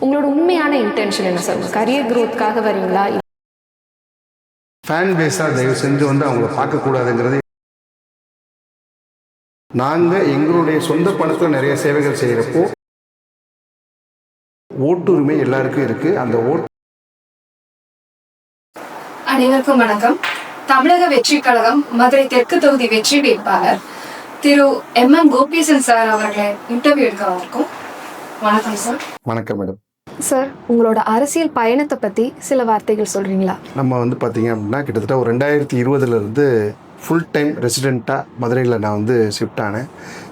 உங்களோட உண்மையான இன்டென்ஷன் என்ன சார்? கரியர் க்ரோத்துக்காக வரீங்களா? ஃபேன் பேஸாக தயவு செஞ்சு அவங்கள பார்க்கக்கூடாதுங்கிறது. நாங்கள் எங்களுடைய சொந்த பணத்தில் நிறைய சேவைகள் செய்கிறப்போ ஓட்டுரிமை எல்லாருக்கும் இருக்குது. அந்த அனைவருக்கும் வணக்கம். தமிழக வெற்றி கழகம் மதுரை தெற்கு தொகுதி வெற்றி வேட்பாளர் திரு MM கோபீசன் சார் அவர்களை இன்டர்வியூ எடுக்க வந்திருக்கோம். வணக்கம் சார். வணக்கம் மேடம். சார், உங்களோட அரசியல் பயணத்தை பற்றி சில வார்த்தைகள் சொல்கிறீங்களா? நம்ம பார்த்தீங்க அப்படின்னா கிட்டத்தட்ட ஒரு 2020 ஃபுல் டைம் ரெசிடெண்ட்டாக மதுரையில் நான் ஷிஃப்ட் ஆனேன்.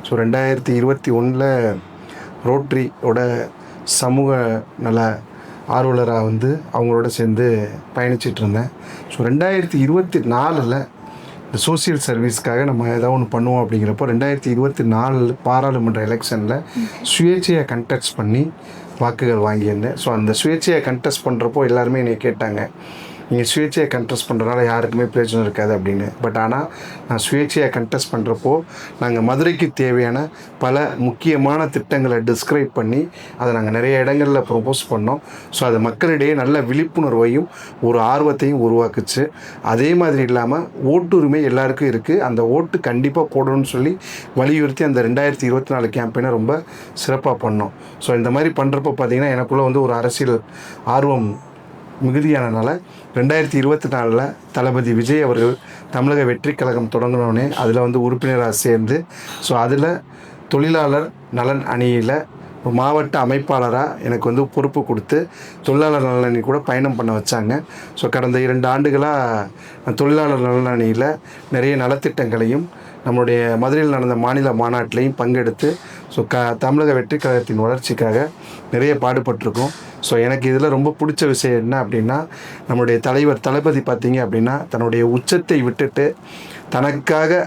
ஸோ 2021 ரோட்ரியோட சமூக நல ஆர்வலராக அவங்களோட சேர்ந்து பயணிச்சிட்டு இருந்தேன். ஸோ 2024 இந்த சோசியல் சர்வீஸ்க்காக நம்ம ஏதாவது ஒன்று பண்ணுவோம் அப்படிங்கிறப்போ 2024 பாராளுமன்ற எலெக்ஷனில் சுயேட்சையாக கண்டெஸ்ட் பண்ணி வாக்குகள் வாங்கியிருந்தேன். ஸோ அந்த சுயேட்சையை கண்டெஸ்ட் பண்ணுறப்போ எல்லாருமே என்னை கேட்டாங்க, நீங்கள் சுயேட்சையை கண்டெஸ்ட் பண்ணுறதுனால யாருக்குமே பிரயோஜனம் இருக்காது அப்படின்னு. பட் ஆனால் நான் சுயேட்சையை கண்டெஸ்ட் பண்ணுறப்போ நாங்கள் மதுரைக்கு தேவையான பல முக்கியமான திட்டங்களை டிஸ்கிரைப் பண்ணி அதை நாங்கள் நிறைய இடங்களில் ப்ரொபோஸ் பண்ணோம். ஸோ அது மக்களிடையே நல்ல விழிப்புணர்வையும் ஒரு ஆர்வத்தையும் உருவாக்குச்சு. அதே மாதிரி இல்லாமல் ஓட்டுரிமை எல்லாருக்கும் இருக்குது, அந்த ஓட்டு கண்டிப்பாக போடணும்னு சொல்லி வலியுறுத்தி அந்த 2024 கேம்பெயினை ரொம்ப சிறப்பாக பண்ணோம். ஸோ இந்த மாதிரி பண்ணுறப்போ பார்த்திங்கன்னா எனக்குள்ளே ஒரு அரசியல் ஆர்வம் மிகுதியானனால 2024 தளபதி விஜய் அவர்கள் தமிழக வெற்றி கழகம் தொடங்கினோடனே அதில் உறுப்பினராக சேர்ந்து, ஸோ அதில் தொழிலாளர் நலன் அணியில் மாவட்ட அமைப்பாளராக எனக்கு பொறுப்பு கொடுத்து தொழிலாளர் நலன் அணி கூட பயணம் பண்ண வச்சாங்க. ஸோ கடந்த 2 ஆண்டுகளாக தொழிலாளர் நலன் அணியில் நிறைய நலத்திட்டங்களையும் நம்மளுடைய மதுரையில் நடந்த மாநில மாநாட்டிலையும் பங்கெடுத்து ஸோ தமிழக வெற்றி கழகத்தின் வளர்ச்சிக்காக நிறைய பாடுபட்டிருக்கோம். ஸோ எனக்கு இதில் ரொம்ப பிடிச்ச விஷயம் என்ன அப்படின்னா, நம்மளுடைய தலைவர் தளபதி பார்த்திங்க அப்படின்னா தன்னுடைய உச்சத்தை விட்டுட்டு தனக்காக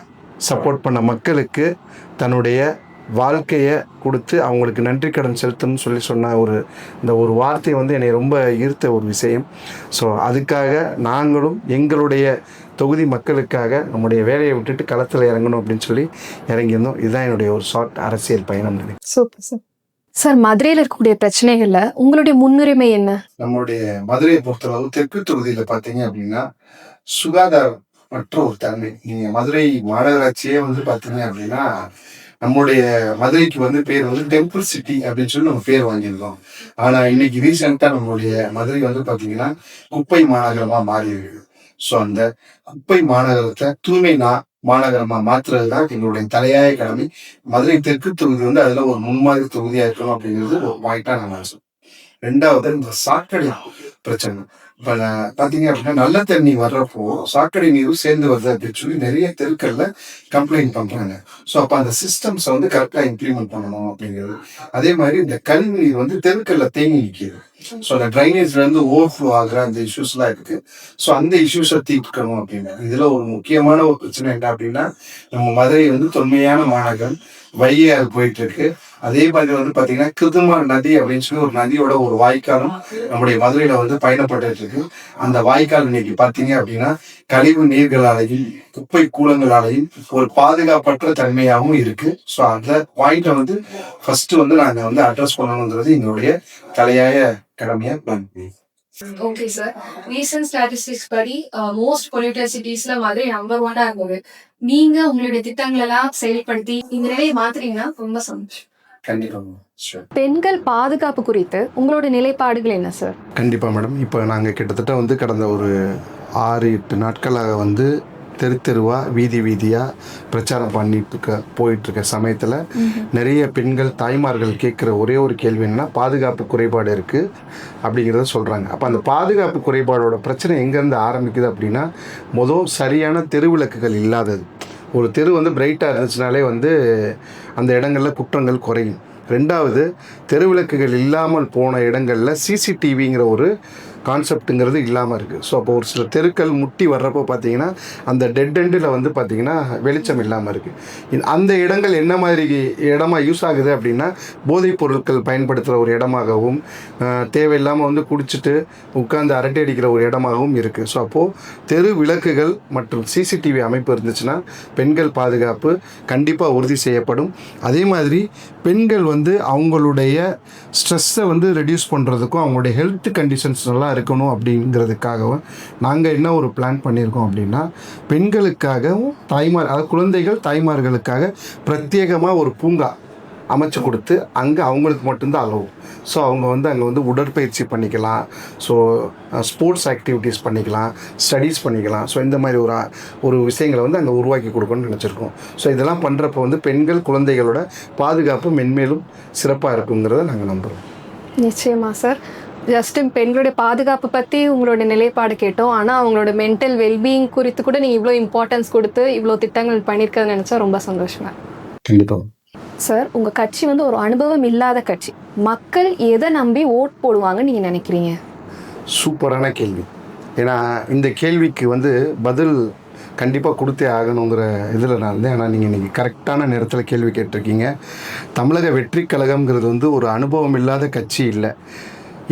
சப்போர்ட் பண்ண மக்களுக்கு தன்னுடைய வாழ்க்கையை கொடுத்து அவங்களுக்கு நன்றி கடன் செலுத்தணும்னு சொல்லி சொன்ன இந்த ஒரு வார்த்தை என்னை ரொம்ப ஈர்த்த ஒரு விஷயம். ஸோ அதுக்காக நாங்களும் எங்களுடைய தொகுதி மக்களுக்காக நம்முடைய வேலையை விட்டுட்டு களத்தில் இறங்கணும் அப்படின்னு சொல்லி இறங்கியிருந்தோம். இதுதான் என்னுடைய ஒரு ஷார்ட் அரசியல் பயணம். Super sir. சார், மதுரையில் இருக்கக்கூடிய பிரச்சனைகள்ல உங்களுடைய முன்னுரிமை என்ன? நம்மளுடைய மதுரையை பொறுத்தளவு தெற்கு தொகுதியில் பார்த்தீங்க அப்படின்னா சுகாதாரமற்ற ஒரு தன்மை. நீங்கள் மதுரை மாநகராட்சியே பார்த்தீங்க அப்படின்னா நம்முடைய மதுரைக்கு பேர் டெம்பிள் சிட்டி அப்படின்னு சொல்லி நம்ம பேர் வாங்கியிருக்கோம். ஆனால் இன்னைக்கு ரீசெண்டாக நம்மளுடைய மதுரை பார்த்தீங்கன்னா குப்பை மாநகரமாக மாறி இருக்கு. ஸோ அந்த குப்பை மாநகரத்தை தூய்மை மாநகரமாக மாற்றுறது தான் எங்களுடைய தலையாய கடமை. மதுரை தெற்கு தொகுதி அதில் ஒரு முன்மாதிரி தொகுதியாக இருக்கணும் அப்படிங்கிறது ஒரு பாயிண்டாக நான் சொல்லுவேன். 2வது இந்த சாக்கடை பிரச்சனை. இப்போ பார்த்தீங்க அப்படின்னா நல்ல தண்ணி வர்றப்போ சாக்கடை நீரும் சேர்ந்து வருது அப்படின்னு சொல்லி நிறைய தெருக்கள்ல கம்ப்ளைண்ட் பண்ணுறாங்க. ஸோ அப்போ அந்த சிஸ்டம்ஸை கரெக்டாக இம்ப்ளிமெண்ட் பண்ணணும் அப்படிங்கிறது. அதே மாதிரி இந்த கழிவு நீர் தெருக்கள்ல தேங்கி நிற்கிது. ஸோ அந்த ட்ரைனேஜ்லேருந்து ஓவர்ஃப்ளோ ஆகிற அந்த இஷ்யூஸ்லாம் இருக்குது. ஸோ அந்த இஷ்யூஸை தீர்க்கணும் அப்படின்னு. இதில் ஒரு முக்கியமான ஒரு பிரச்சனை என்ன அப்படின்னா, நம்ம மதுரை தொன்மையான மாநகரம், வைகையாறு போயிட்டு இருக்கு. அதே மாதிரி பார்த்தீங்கன்னா கிருதுமார் நதி அப்படின்னு சொல்லி ஒரு நதியோட ஒரு வாய்க்காலும் நம்முடைய மதுரையில் பயணப்பட்டு இருக்கு. அந்த வாய்க்கால் இன்னைக்கு பார்த்தீங்க அப்படின்னா கழிவு நீர்களாலையும் குப்பை கூலங்களாலையும் ஒரு பாதுகாப்பற்ற தன்மையாகவும் இருக்கு. ஸோ அந்த பாயிண்ட்டை ஃபர்ஸ்ட் நாங்கள் அட்ரஸ் பண்ணணுன்றது எங்களுடைய தலையாய கடமையா பிளான் பண்ணி. Okay sir. ரீசன்ட் ஸ்டாட்டிஸ்டிக்ஸ் படி மோஸ்ட் பொல்யூட்டட் சிட்டிஸ்ல மதுரை நம்பர் 1 இருந்தது. நீங்க உங்களுடைய திட்டங்கள் எல்லாம் செயல்படுத்தி இந்த நிலையை மாத்துறீங்கன்னா ரொம்ப சந்தோஷம். கண்டிப்பாக. பெண்கள் பாதுகாப்பு குறித்து உங்களோட நிலைப்பாடுகள் என்ன சார்? கண்டிப்பாக மேடம். இப்போ நாங்கள் கிட்டத்தட்ட கடந்த ஒரு 6-8 நாட்களாக தெருவாக வீதி வீதியாக பிரச்சாரம் போயிட்டுருக்க சமயத்தில் நிறைய பெண்கள் தாய்மார்கள் கேட்குற ஒரே ஒரு கேள்வி என்னன்னா, பாதுகாப்பு குறைபாடு இருக்குது அப்படிங்கிறத சொல்கிறாங்க. அப்போ அந்த பாதுகாப்பு குறைபாடோட பிரச்சனை எங்கேருந்து ஆரம்பிக்குது அப்படின்னா, சரியான தெருவிளக்குகள் இல்லாதது. ஒரு தெரு பிரைட்டாக இருந்துச்சுனாலே அந்த இடங்களில் குற்றங்கள் குறையும். 2வது தெருவிளக்குகள் இல்லாமல் போன இடங்களில் CCTVங்கிற ஒரு கான்செப்ட்டுங்கிறது இல்லாமல் இருக்குது. ஸோ அப்போ ஒரு சில தெருக்கள் முட்டி வர்றப்போ பார்த்தீங்கன்னா அந்த டெட் எண்டில் வந்து பார்த்திங்கன்னா வெளிச்சம் இல்லாமல் இருக்குது. அந்த இடங்கள் என்ன மாதிரி இடமா யூஸ் ஆகுது அப்படின்னா போதைப் பொருட்கள் பயன்படுத்துகிற ஒரு இடமாகவும் தேவையில்லாமல் வந்து குடிச்சிட்டு உட்காந்து அரட்டை அடிக்கிற ஒரு இடமாகவும் இருக்குது. ஸோ அப்போது தெரு விளக்குகள் மற்றும் சிசிடிவி அமைப்பு இருந்துச்சுன்னா பெண்கள் பாதுகாப்பு கண்டிப்பாக உறுதி செய்யப்படும். அதே மாதிரி பெண்கள் வந்து அவங்களுடைய ஸ்ட்ரெஸ்ஸை வந்து ரெடியூஸ் பண்ணுறதுக்கும் அவங்களுடைய ஹெல்த் கண்டிஷன்ஸ் நல்லா இருக்கணும் அப்படிங்கிறதுக்காகவும் நாங்கள் என்ன ஒரு பிளான் பண்ணியிருக்கோம் அப்படின்னா பெண்களுக்காகவும் அதாவது குழந்தைகள் தாய்மார்களுக்காக பிரத்யேகமாக ஒரு பூங்கா அமைச்சு கொடுத்து அங்கே அவங்களுக்கு மட்டும்தான் அலோவும். ஸோ அவங்க வந்து அங்கே வந்து உடற்பயிற்சி பண்ணிக்கலாம், ஸோ ஸ்போர்ட்ஸ் ஆக்டிவிட்டீஸ் பண்ணிக்கலாம், ஸ்டடீஸ் பண்ணிக்கலாம். ஸோ இந்த மாதிரி ஒரு விஷயங்களை வந்து அங்கே உருவாக்கி கொடுக்கணும்னு நினச்சிருக்கோம். ஸோ இதெல்லாம் பண்ணுறப்போ வந்து பெண்கள் குழந்தைகளோட பாதுகாப்பு மென்மேலும் சிறப்பாக இருக்குங்கிறத நாங்கள் நம்புகிறோம். நிச்சயமா சார். ஜஸ்ட் பெண்களுடைய பாதுகாப்பு பற்றி உங்களோட நிலைப்பாடு கேட்டோம். ஆனால் அவங்களோட மென்டல் வெல்பீயிங் குறித்து கூட நீங்கள் இவ்வளோ இம்பார்ட்டன்ஸ் கொடுத்து இவ்வளோ திட்டங்கள் பண்ணியிருக்கிறத நினச்சா ரொம்ப சந்தோஷமா. கண்டிப்பாக சார், உங்கள் கட்சி வந்து ஒரு அனுபவம் இல்லாத கட்சி. மக்கள் எதை நம்பி ஓட் போடுவாங்கன்னு நீங்கள் நினைக்கிறீங்க? சூப்பரான கேள்வி. ஏன்னா இந்த கேள்விக்கு வந்து பதில் கண்டிப்பாக கொடுத்தே ஆகணுங்கிற இதில் நான் இருந்தேன். ஆனால் நீங்கள் இன்றைக்கி கரெக்டான நேரத்தில் கேள்வி கேட்டிருக்கீங்க. தமிழக வெற்றி கழகம்ங்கிறது வந்து ஒரு அனுபவம் இல்லாத கட்சி இல்லை.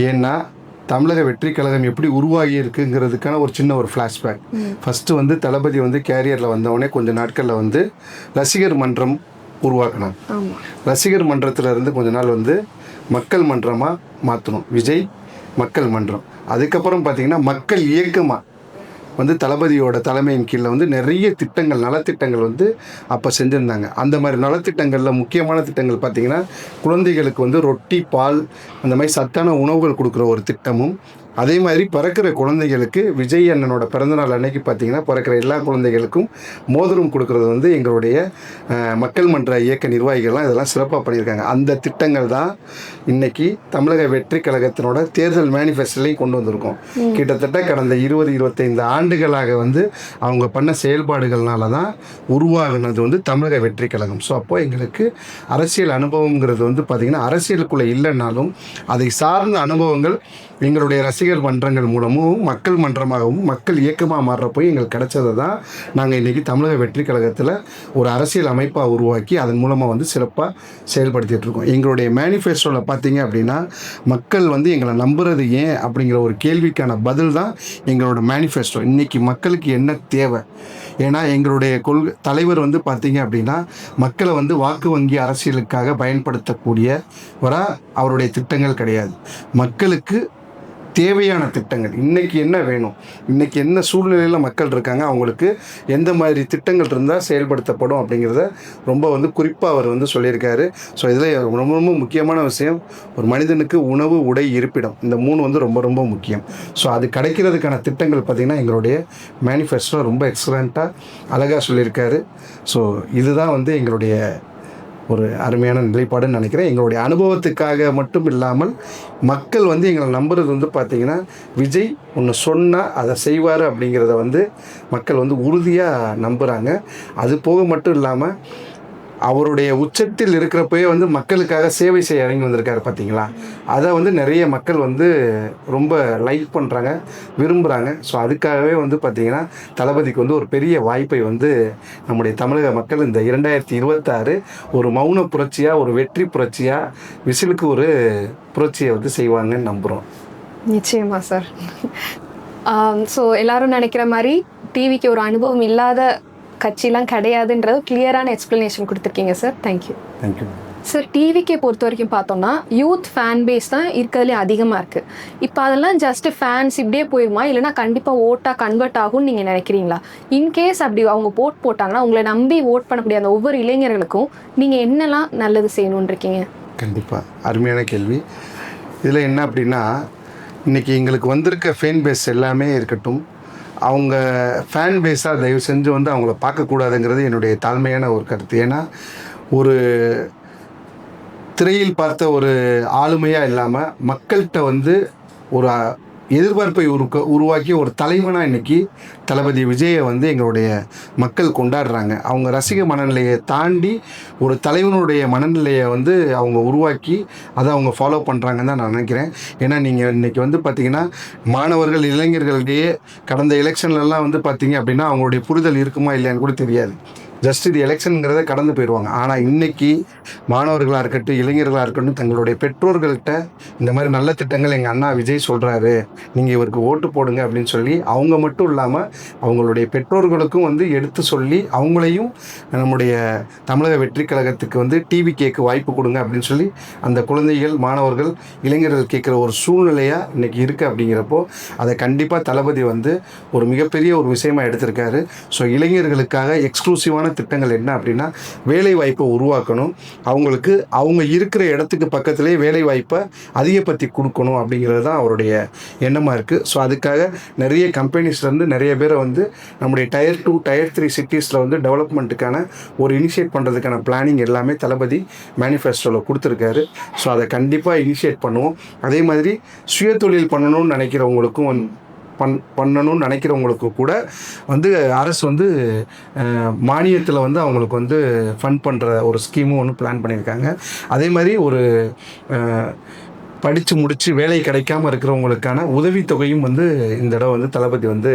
ஏன்னா தமிழக வெற்றி கழகம் எப்படி உருவாகி இருக்குங்கிறதுக்கான ஒரு சின்ன ஒரு ஃப்ளாஷ்பேக். ஃபஸ்ட்டு வந்து தளபதி வந்து கேரியரில் வந்தவொடனே கொஞ்சம் நாட்களில் வந்து ரசிகர் மன்றம் உருவாக்கணும். ரசிகர் மன்றத்தில் இருந்து கொஞ்ச நாள் வந்து மக்கள் மன்றமாக மாற்றணும். விஜய் மக்கள் மன்றம். அதுக்கப்புறம் பார்த்திங்கன்னா மக்கள் இயக்கமாக வந்து தளபதியோட தலைமையின் கீழே வந்து நிறைய திட்டங்கள் நலத்திட்டங்கள் வந்து அப்போ செஞ்சுருந்தாங்க. அந்த மாதிரி நலத்திட்டங்களில் முக்கியமான திட்டங்கள் பார்த்திங்கன்னா குழந்தைகளுக்கு வந்து ரொட்டி பால் அந்த மாதிரி சத்தான உணவுகள் கொடுக்குற ஒரு திட்டமும், அதே மாதிரி பிறக்கிற குழந்தைகளுக்கு விஜய் அண்ணனோட பிறந்தநாள் அன்னைக்கு பார்த்திங்கன்னா பிறக்கிற எல்லா குழந்தைகளுக்கும் மோதிரம் கொடுக்குறது வந்து எங்களுடைய மக்கள் மன்ற இயக்க நிர்வாகிகள்லாம் இதெல்லாம் சிறப்பாக பண்ணியிருக்காங்க. அந்த திட்டங்கள் தான் இன்றைக்கி தமிழக வெற்றி கழகத்தினோட தேர்தல் மேனிஃபெஸ்டோலையும் கொண்டு வந்திருக்கோம். கிட்டத்தட்ட கடந்த 20-25 ஆண்டுகளாக வந்து அவங்க பண்ண செயல்பாடுகள்னால தான் உருவாகினது வந்து தமிழக வெற்றி கழகம். ஸோ அப்போது எங்களுக்கு அரசியல் அனுபவங்கிறது வந்து பார்த்திங்கன்னா அரசியலுக்குள்ளே இல்லைன்னாலும் அதை சார்ந்த அனுபவங்கள் எங்களுடைய ரசிகர் மன்றங்கள் மூலமும் மக்கள் மன்றமாகவும் மக்கள் இயக்கமாக மாறுறப்போ எங்களுக்கு கிடைச்சதை தான் நாங்கள் இன்றைக்கி தமிழக வெற்றி கழகத்தில் ஒரு அரசியல் அமைப்பாக உருவாக்கி அதன் மூலமாக வந்து சிறப்பாக செயல்படுத்திகிட்ருக்கோம். எங்களுடைய மேனிஃபெஸ்டோவில் பார்த்தீங்க அப்படின்னா மக்கள் வந்து எங்களை நம்புறது ஏன் அப்படிங்கிற ஒரு கேள்விக்கான பதில் தான் எங்களோட மேனிஃபெஸ்டோ. இன்றைக்கி மக்களுக்கு என்ன தேவை? ஏன்னா எங்களுடைய தலைவர் வந்து பார்த்தீங்க அப்படின்னா மக்களை வந்து வாக்கு வங்கி அரசியலுக்காக பயன்படுத்தக்கூடியவராக அவருடைய திட்டங்கள் கிடையாது. மக்களுக்கு தேவையான திட்டங்கள் இன்றைக்கி என்ன வேணும், இன்றைக்கி என்ன சூழ்நிலையில் மக்கள் இருக்காங்க, அவங்களுக்கு எந்த மாதிரி திட்டங்கள் இருந்தால் செயல்படுத்தப்படும் அப்படிங்கிறத ரொம்ப வந்து குறிப்பாக அவர் வந்து சொல்லியிருக்காரு. ஸோ இதில் ரொம்ப ரொம்ப முக்கியமான விஷயம் ஒரு மனிதனுக்கு உணவு உடை இருப்பிடம், இந்த 3 வந்து ரொம்ப ரொம்ப முக்கியம். ஸோ அது கிடைக்கிறதுக்கான திட்டங்கள் பார்த்திங்கன்னா எங்களுடைய மேனிஃபெஸ்டோ ரொம்ப எக்ஸலண்ட்டாக அழகாக சொல்லியிருக்காரு. ஸோ இதுதான் வந்து எங்களுடைய ஒரு அருமையான நிலைப்பாடுன்னு நினைக்கிறேன். எங்களுடைய அனுபவத்துக்காக மட்டும் இல்லாமல் மக்கள் வந்து எங்களை நம்புறது வந்து பார்த்திங்கன்னா விஜய் ஒன்று சொன்னால் அதை செய்வார் அப்படிங்கிறத வந்து மக்கள் வந்து உறுதியாக நம்புகிறாங்க. அது போக மட்டும் இல்லாமல் அவருடைய உச்சத்தில் இருக்கிறப்பவே வந்து மக்களுக்காக சேவை செய்ய இறங்கி வந்திருக்காரு பார்த்தீங்களா, அதை வந்து நிறைய மக்கள் வந்து ரொம்ப லைக் பண்ணுறாங்க, விரும்புகிறாங்க. ஸோ அதுக்காகவே வந்து பார்த்திங்கன்னா தளபதிக்கு வந்து ஒரு பெரிய வாய்ப்பை வந்து நம்முடைய தமிழக மக்கள் இந்த 2026 ஒரு மௌன புரட்சியாக ஒரு வெற்றி புரட்சியாக விசிலுக்கு ஒரு புரட்சியை வந்து செய்வாங்கன்னு நம்புகிறோம். நிச்சயமா சார். ஸோ எல்லாரும் நினைக்கிற மாதிரி டிவிக்கு ஒரு அனுபவம் இல்லாத கட்சிலாம் கிடையாதுன்றது கிளியரான எக்ஸ்ப்ளனேஷன் கொடுத்துருக்கீங்க சார். தேங்க்யூ. சார், டிவிக்கே பொறுத்த வரைக்கும் பார்த்தோம்னா யூத் ஃபேன் பேஸ் தான் இருக்கிறதுலே அதிகமாக இருக்குது. இப்போ அதெல்லாம் ஜஸ்ட் ஃபேன்ஸ் இப்படியே போயிடுமா, இல்லைனா கண்டிப்பாக ஓட்டாக கன்வெர்ட் ஆகும்னு நீங்கள் நினைக்கிறீங்களா? இன்கேஸ் அப்படி அவங்க ஓட் போட்டாங்கன்னா உங்களை நம்பி ஓட் பண்ணக்கூடிய அந்த ஒவ்வொரு இளைஞர்களுக்கும் நீங்கள் என்னெல்லாம் நல்லது செய்யணும்னு இருக்கீங்க? கண்டிப்பாக அருமையான கேள்வி. இதில் என்ன அப்படின்னா இன்றைக்கி எங்களுக்கு வந்திருக்க ஃபேன் பேஸ் எல்லாமே இருக்கட்டும், அவங்க ஃபேன் பேஸாக தயவு செஞ்சு வந்து அவங்கள பார்க்கக்கூடாதுங்கிறது என்னுடைய தாழ்மையான ஒரு கருத்து. ஏன்னா ஒரு திரையில் பார்த்த ஒரு ஆளுமையாக இல்லாமல் மக்கள்கிட்ட வந்து ஒரு எதிர்பார்ப்பை உருவாக்கி ஒரு தலைவனாக இன்றைக்கி தளபதி விஜயை வந்து எங்களுடைய மக்கள் கொண்டாடுறாங்க. அவங்க ரசிக மனநிலையை தாண்டி ஒரு தலைவனுடைய மனநிலையை வந்து அவங்க உருவாக்கி அதை அவங்க ஃபாலோ பண்ணுறாங்கன்னு தான் நான் நினைக்கிறேன். ஏன்னா நீங்கள் இன்றைக்கி வந்து பார்த்திங்கன்னா மாணவர்கள் இளைஞர்களிடையே கடந்த எலெக்ஷன்லலாம் வந்து பார்த்திங்க அப்படின்னா அவங்களுடைய புரிதல் இருக்குமா இல்லையான்னு கூட தெரியாது. ஜஸ்ட் இது எலெக்ஷனுங்கிறத கடந்து போயிடுவாங்க. ஆனால் இன்றைக்கி மாணவர்களாக இருக்கட்டும், இளைஞர்களாக இருக்கட்டும், தங்களுடைய பெற்றோர்கள்கிட்ட இந்த மாதிரி நல்ல திட்டங்கள் எங்கள் அண்ணா விஜய் சொல்கிறாரு, நீங்கள் இவருக்கு ஓட்டு போடுங்க அப்படின்னு சொல்லி அவங்க மட்டும் இல்லாமல் அவங்களுடைய பெற்றோர்களுக்கும் வந்து எடுத்து சொல்லி அவங்களையும் நம்முடைய தமிழக வெற்றி கழகத்துக்கு வந்து டிவி கேட்க வாய்ப்பு கொடுங்க அப்படின்னு சொல்லி அந்த குழந்தைகள், மாணவர்கள், இளைஞர்கள் கேட்குற ஒரு சூழ்நிலையாக இன்றைக்கி இருக்குது. அப்படிங்கிறப்போ அதை கண்டிப்பாக தளபதி வந்து ஒரு மிகப்பெரிய ஒரு விஷயமா எடுத்திருக்காரு. ஸோ இளைஞர்களுக்காக எக்ஸ்க்ளூசிவான திட்டங்கள் என்ன அப்படின்னா வேலை வாய்ப்பை உருவாக்கணும், அவங்களுக்கு அவங்க இருக்கிற இடத்துக்கு பக்கத்திலே வேலை வாய்ப்பை அதிகப்படுத்தி கொடுக்கணும் அப்படிங்கிறது தான் அவருடைய எண்ணமாக இருக்குது. ஸோ அதுக்காக நிறைய கம்பெனிஸ்லேருந்து நிறைய பேரை வந்து நம்முடைய Tier 2 Tier 3 சிட்டிஸில் வந்து டெவலப்மெண்ட்டுக்கான ஒரு இனிஷியேட் பண்ணுறதுக்கான பிளானிங் எல்லாமே தளபதி மேனிஃபெஸ்டோவில் கொடுத்துருக்காரு. ஸோ அதை கண்டிப்பாக இனிஷியேட் பண்ணுவோம். அதே மாதிரி சுயதொழில் பண்ணணும்னு நினைக்கிறவங்களுக்கும் பண்ணணும்னு நினைக்கிறவங்களுக்கு கூட வந்து அரசு வந்து மானியத்தில் வந்து அவங்களுக்கு வந்து ஃபண்ட் பண்ணுற ஒரு ஸ்கீமும் ஒன்று பிளான் பண்ணியிருக்காங்க. அதே மாதிரி ஒரு படித்து முடித்து வேலை கிடைக்காம இருக்கிறவங்களுக்கான உதவித்தொகையும் வந்து இந்த தடவை வந்து தளபதி வந்து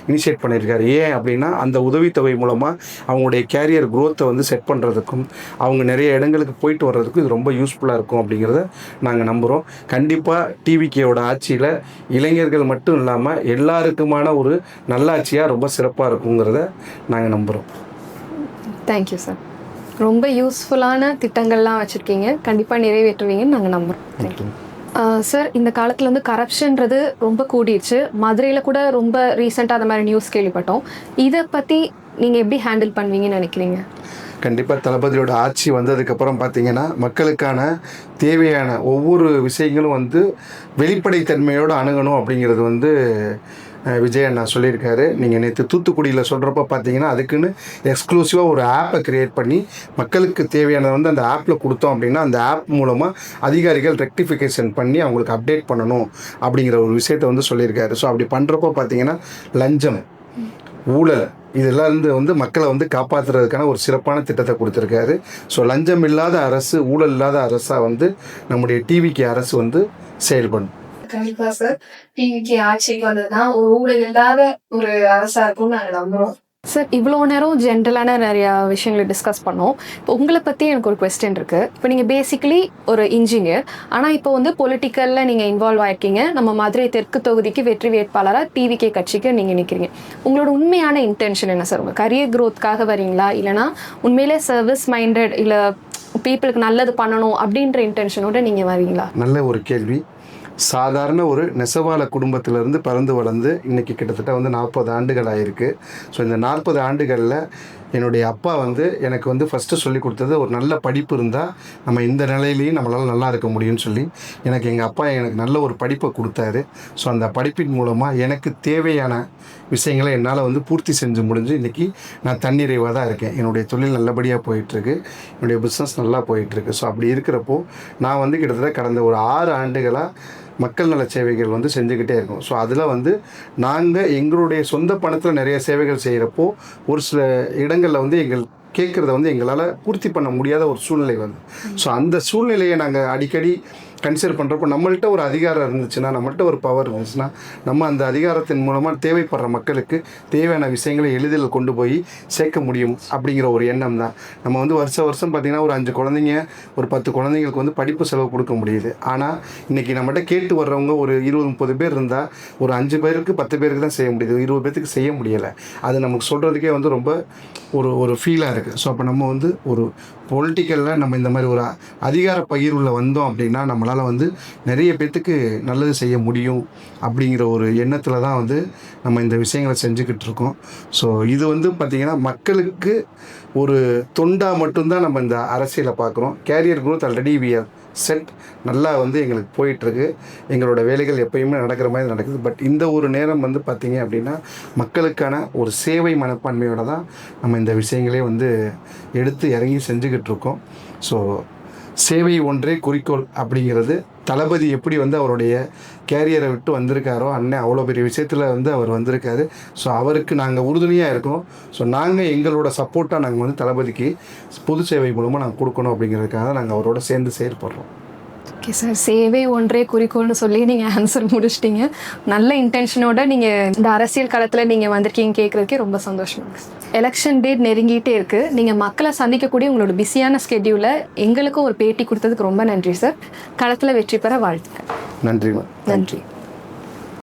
இனிஷியேட் பண்ணியிருக்காரு. ஏன் அப்படின்னா அந்த உதவித்தொகை மூலமாக அவங்களுடைய கேரியர் குரோத்தை வந்து செட் பண்ணுறதுக்கும் அவங்க நிறைய இடங்களுக்கு போயிட்டு வர்றதுக்கும் இது ரொம்ப யூஸ்ஃபுல்லாக இருக்கும் அப்படிங்கிறத நாங்கள் நம்புகிறோம். கண்டிப்பாக டிவிகேயோட ஆட்சியில் இளைஞர்கள் மட்டும் இல்லாமல் எல்லாருக்குமான ஒரு நல்லாட்சியாக ரொம்ப சிறப்பாக இருக்குங்கிறத நாங்கள் நம்புகிறோம். Thank you sir. ரொம்ப யூஸ்ஃபுல்லான திட்டங்கள்லாம் வச்சுருக்கீங்க, கண்டிப்பாக நிறைவேற்றுவீங்கன்னு நாங்கள் நம்புகிறோம். Thank you sir. இந்த காலத்தில் வந்து கரப்ஷன்றது ரொம்ப கூடிடுச்சு. மதுரையில் கூட ரொம்ப ரீசெண்டாக அந்த மாதிரி நியூஸ் கேள்விப்பட்டோம். இதை பற்றி நீங்கள் எப்படி ஹேண்டில் பண்ணுவீங்கன்னு நினைக்கிறீங்க? கண்டிப்பாக தளபதியோட ஆட்சி வந்ததுக்கப்புறம் பார்த்திங்கன்னா மக்களுக்கான தேவையான ஒவ்வொரு விஷயங்களும் வந்து வெளிப்படைத்தன்மையோடு அணுகணும் அப்படிங்கிறது வந்து விஜய் அண்ணா சொல்லியிருக்காரு. நீங்கள் நேற்று தூத்துக்குடியில் சொல்கிறப்ப பார்த்தீங்கன்னா அதுக்குன்னு எக்ஸ்க்ளூசிவாக ஒரு ஆப்பை க்ரியேட் பண்ணி மக்களுக்கு தேவையானதை வந்து அந்த ஆப்பில் கொடுத்தோம் அப்படின்னா அந்த ஆப் மூலமாக அதிகாரிகள் ரெக்டிஃபிகேஷன் பண்ணி அவங்களுக்கு அப்டேட் பண்ணணும் அப்படிங்கிற ஒரு விஷயத்தை வந்து சொல்லியிருக்காரு. ஸோ அப்படி பண்ணுறப்போ பார்த்தீங்கன்னா லஞ்சம், ஊழல் இதெல்லாம் வந்து மக்களை வந்து காப்பாற்றுறதுக்கான ஒரு சிறப்பான திட்டத்தை கொடுத்துருக்காரு. ஸோ லஞ்சம் இல்லாத அரசு, ஊழல் இல்லாத அரசாக வந்து நம்முடைய டிவிக்கு அரசு வந்து செயல்படும். கண்டிப்பா சார். டிவிக்கு ஆட்சிக்கு வந்ததுதான் ஒரு ஊழல் இல்லாத ஒரு அரசா இருக்கும்னு நாங்கள் நம்புறோம். சார், இவ்வளோ நேரம் ஜென்ரலான நிறையா விஷயங்களை டிஸ்கஸ் பண்ணோம். இப்போ உங்களை பற்றி எனக்கு ஒரு கொஸ்டின் இருக்குது. இப்போ நீங்கள் பேசிக்கலி ஒரு இன்ஜினியர், ஆனால் இப்போ வந்து பொலிட்டிக்கலில் நீங்கள் இன்வால்வ் ஆகிருக்கீங்க. நம்ம மதுரை தெற்கு தொகுதிக்கு வெற்றி வேட்பாளராக டிவிகே கட்சிக்கு நீங்கள் நிற்கிறீங்க. உங்களோட உண்மையான இன்டென்ஷன் என்ன சார்? உங்கள் கரியர் க்ரோத்துக்காக வரீங்களா, இல்லைனா உண்மையிலே சர்வீஸ் மைண்டட், இல்லை பீப்புளுக்கு நல்லது பண்ணணும் அப்படின்ற இன்டென்ஷனோட நீங்கள் வரீங்களா? நல்ல ஒரு கேள்வி. சாதாரண ஒரு நெசவாள குடும்பத்திலேருந்து பிறந்து வளர்ந்து இன்றைக்கி கிட்டத்தட்ட வந்து 40 ஆண்டுகள் ஆகிருக்கு. ஸோ இந்த 40 ஆண்டுகளில் என்னுடைய அப்பா வந்து எனக்கு வந்து ஃபஸ்ட்டு சொல்லி கொடுத்தது ஒரு நல்ல படிப்பு இருந்தால் நம்ம இந்த நிலையிலையும் நம்மளால் நல்லா இருக்க முடியும்னு சொல்லி எங்கள் அப்பா எனக்கு நல்ல ஒரு படிப்பை கொடுத்தாரு. ஸோ அந்த படிப்பின் மூலமாக எனக்கு தேவையான விஷயங்களை என்னால் வந்து பூர்த்தி செஞ்சு முடிஞ்சு இன்றைக்கி நான் தன்னிறைவாக தான் இருக்கேன். என்னுடைய தொழில் நல்லபடியாக போயிட்டுருக்கு, என்னுடைய பிஸ்னஸ் நல்லா போயிட்டுருக்கு. ஸோ அப்படி இருக்கிறப்போ நான் வந்து கிட்டத்தட்ட கடந்த ஒரு 6 ஆண்டுகளாக மக்கள் நல சேவைகள் வந்து செஞ்சுக்கிட்டே இருக்கோம். ஸோ அதில் வந்து நாங்கள் எங்களுடைய சொந்த பணத்தில் நிறைய சேவைகள் செய்கிறப்போ ஒரு சில இடங்களில் வந்து கேட்குறத வந்து எங்களால் பூர்த்தி பண்ண முடியாத ஒரு சூழ்நிலை வந்து, ஸோ அந்த சூழ்நிலையை நாங்கள் அடிக்கடி கன்சிடர் பண்ணுறப்போ நம்மள்கிட்ட ஒரு அதிகாரம் இருந்துச்சுன்னா, நம்மள்கிட்ட ஒரு பவர் இருந்துச்சுன்னா, நம்ம அந்த அதிகாரத்தின் மூலமாக தேவைப்படுற மக்களுக்கு தேவையான விஷயங்களை எளிதில் கொண்டு போய் சேர்க்க முடியும் அப்படிங்கிற ஒரு எண்ணம் தான். நம்ம வந்து வருஷம் பார்த்திங்கன்னா ஒரு 5 குழந்தைங்க, ஒரு 10 குழந்தைங்களுக்கு வந்து படிப்பு செலவு கொடுக்க முடியுது. ஆனால் இன்றைக்கி நம்மகிட்ட கேட்டு வர்றவங்க ஒரு 20-30 பேர் இருந்தால் ஒரு 5 பேருக்கு 10 பேருக்கு தான் செய்ய முடியுது, 20 பேருக்கு செய்ய முடியலை. அது நமக்கு சொல்கிறதுக்கே வந்து ரொம்ப ஒரு ஃபீலாக இருக்குது. ஸோ அப்போ நம்ம வந்து ஒரு பொலிட்டிக்கலில் நம்ம இந்த மாதிரி ஒரு அதிகார பகிர்வில் வந்தோம் அப்படின்னா நம்மளால் வந்து நிறைய பேர்த்துக்கு நல்லது செய்ய முடியும் அப்படிங்கிற ஒரு எண்ணத்தில் தான் வந்து நம்ம இந்த விஷயங்களை செஞ்சுக்கிட்டு இருக்கோம். ஸோ இது வந்து பார்த்திங்கன்னா மக்களுக்கு ஒரு தொண்டாக மட்டும்தான் நம்ம இந்த அரசியலை பார்க்குறோம். Career growth already we are set, நல்லா வந்து எங்களுக்கு போயிட்டுருக்கு. எங்களோட வேலைகள் எப்பயுமே நடக்கிற மாதிரி நடக்குது. பட் இந்த ஒரு நேரம் வந்து பார்த்திங்க அப்படின்னா மக்களுக்கான ஒரு சேவை மனப்பான்மையோடு தான் நம்ம இந்த விஷயங்களே வந்து எடுத்து இறங்கி செஞ்சுக்கிட்டு இருக்கோம். ஸோ சேவை ஒன்றே குறிக்கோள் அப்படிங்கிறது தளபதி எப்படி வந்து அவருடைய கேரியரை விட்டு வந்திருக்காரோ அண்ணன் அவ்வளோ பெரிய விஷயத்தில் வந்து அவர் வந்திருக்காரு. ஸோ அவருக்கு நாங்கள் உறுதுணையாக இருக்கோம். ஸோ நாங்கள் எங்களோட சப்போர்ட்டாக நாங்கள் வந்து தளபதிக்கு பொது சேவை மூலமாக நாங்கள் கொடுக்கணும் அப்படிங்கிறதுக்காக நாங்கள் அவரோட சேர்ந்து செயல்படுறோம். ஓகே சார், சேவை ஒன்றே குறிக்கோள்னு சொல்லி நீங்கள் ஆன்சர் முடிச்சிட்டிங்க. நல்ல இன்டென்ஷனோட நீங்கள் இந்த அரசியல் களத்தில் நீங்கள் வந்திருக்கீங்க கேட்குறதுக்கே ரொம்ப சந்தோஷம். எலெக்ஷன் டேட் நெருங்கிட்டே இருக்குது. நீங்கள் மக்களை சந்திக்கக்கூடிய உங்களோட பிஸியான ஸ்கெட்யூலை எங்களுக்கும் ஒரு பேட்டி கொடுத்ததுக்கு ரொம்ப நன்றி சார். களத்தில் வெற்றி பெற வாழ்த்துக்கள். நன்றிம்மா. நன்றி.